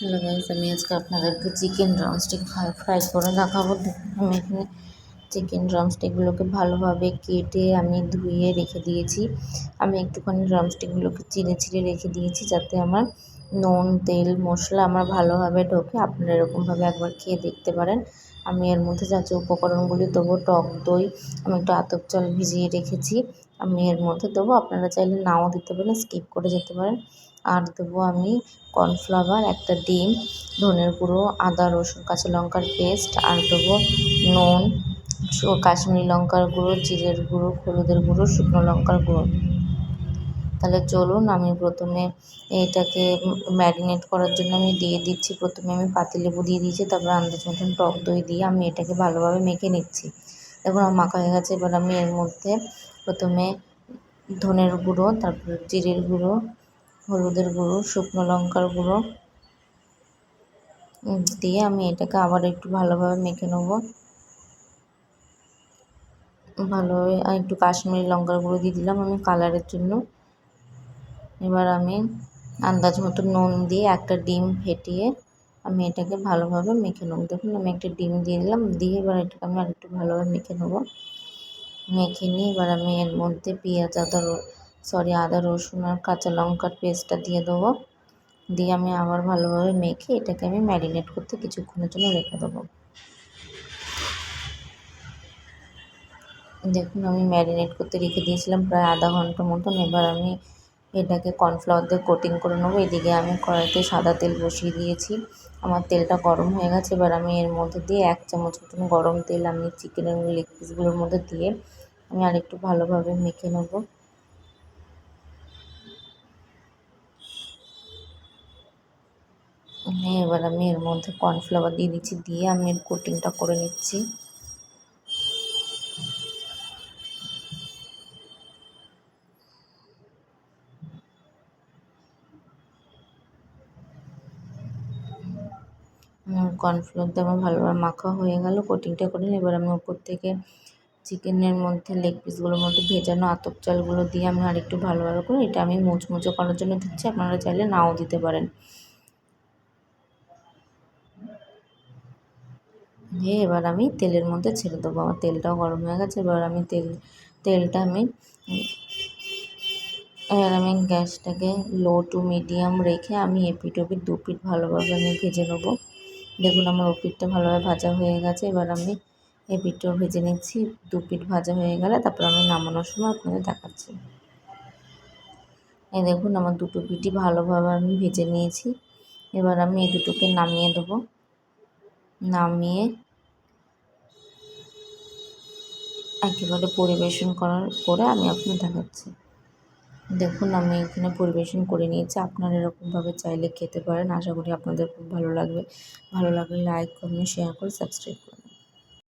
Hello guys, আমি আজকে আপনাদেরকে চিকেন ড্রামস্টিক ফ্রাই করে দেখাবো। আমি এখানে চিকেন ড্রামস্টিকগুলোকে ভালোভাবে কেটে আমি ধুয়ে রেখে দিয়েছি। আমি একটুখানি ড্রামস্টিকগুলোকে চিড়ে চিড়ে রেখে দিয়েছি যাতে আমার নুন তেল মশলা আমার ভালোভাবে ঢোকে। আপনারা এরকমভাবে একবার খেয়ে দেখতে পারেন। আমি এর মধ্যে যা যা উপকরণগুলি দেবো, টক দই, আমি একটু আতপ চাল ভিজিয়ে রেখেছি, আমি এর মধ্যে দেবো। আপনারা চাইলে নাও দিতে পারেন, স্কিপ করে যেতে পারেন। আর দেবো আমি কর্নফ্লাওয়ার, একটা ডিম, ধনের গুঁড়ো, আদা রসুন কাঁচা লঙ্কার পেস্ট, আর দেবো নুন, কাশ্মীরি লঙ্কার গুঁড়ো, জিরের গুঁড়ো, হলুদের গুঁড়ো, শুকনো লঙ্কার গুঁড়ো। তাহলে চলুন আমি প্রথমে এইটাকে ম্যারিনেট করার জন্য আমি দিয়ে দিচ্ছি। প্রথমে আমি পাতিলেবু দিয়ে দিয়েছি, তারপরে আন্দাজ মতন টক দই দিয়ে আমি এটাকে ভালোভাবে মেখে নিচ্ছি। দেখুন আমার মাখা হয়ে গেছে। এবার আমি এর মধ্যে প্রথমে ধনের গুঁড়ো, তারপরে জিরের গুঁড়ো, হলুদের গুঁড়ো, শুকনো লঙ্কার গুঁড়ো দিয়ে আমি এটাকে আবার একটু ভালোভাবে মেখে নেব। ভালোভাবে একটু কাশ্মীরি লঙ্কার গুঁড়ো দিয়ে দিলাম আমি কালারের জন্য। এবার আমি আন্দাজ মতো নুন দিয়ে একটা ডিম ফেটিয়ে আমি এটাকে ভালোভাবে মেখে নেব। দেখুন আমি একটা ডিম দিয়ে দিলাম, দিয়ে এবার এটাকে আমি আরেকটু ভালোভাবে মেখে নেব। মেখে নিয়ে এবার আমি এর মধ্যে পেঁয়াজ আদা রসুন আর কাঁচা লঙ্কার পেস্টটা দিয়ে দেবো। দিয়ে আমি আবার ভালোভাবে মেখে এটাকে আমি ম্যারিনেট করতে কিছুক্ষণের জন্য রেখে দেবো। দেখুন আমি ম্যারিনেট করতে রেখে দিয়েছিলাম প্রায় আধা ঘন্টা মতন। এবার আমি এটাকে কর্নফ্লাওয়ার দিয়ে কোটিং করে নেবো। এদিকে আমি কড়াইতে সাদা তেল বসিয়ে দিয়েছি, আমার তেলটা গরম হয়ে গেছে। এবার আমি এর মধ্যে দিয়ে 1 চামচ মতন গরম তেল আমি চিকেনের লেগ পিসগুলোর মধ্যে দিয়ে আমি আরেকটু ভালোভাবে মেখে নেবো। এবার আমি এর মধ্যে কর্নফ্লাওয়ার দিয়ে দিচ্ছি, দিয়ে আমি এর কোটিংটা করে নিচ্ছি। কর্নফ্লোর দিয়ে আমার ভালোভাবে মাখা হয়ে গেল, কোটিংটা করে নিই। এবার আমি উপর থেকে চিকেনের মধ্যে লেগ পিসগুলোর মধ্যে ভেজানো আতপ চালগুলো দিয়ে আমি আরেকটু ভালোভাবে করে এটা আমি মুচমুচে করার জন্য দিচ্ছি। আপনারা চাইলে নাও দিতে পারেন। দিয়ে এবার আমি তেলের মধ্যে ছেড়ে দেবো। আমার তেলটাও গরম হয়ে গেছে। এবার আমি তেলটা আমি গ্যাসটাকে লো টু মিডিয়াম রেখে আমি এপিঠ ওপিঠ দুপিঠ ভালোভাবে আমি ভেজে নেবো। দেখুন আমার ওপিঠটা ভালোভাবে ভাজা হয়ে গেছে। এবার আমি এপিঠটাও ভেজে নিচ্ছি। দুপিঠ ভাজা হয়ে গেলে তারপর আমি নামানোর সময় আপনাদের দেখাচ্ছি। এই দেখুন আমার দুটো পিঠই ভালোভাবে আমি ভেজে নিয়েছি। এবার আমি এই দুটোকে নামিয়ে দেবো। নামিয়ে একেবারে পরিবেশন করে আমি আপনাদের দেখাচ্ছি। দেখুন আমি এখানে পরিবেশন করে নিয়েছি। আপনারা এরকমভাবে চাইলে খেতে পারেন। আশা করি আপনাদের খুব ভালো লাগবে। ভালো লাগলে লাইক, কমেন্ট, শেয়ার করে সাবস্ক্রাইব করুন।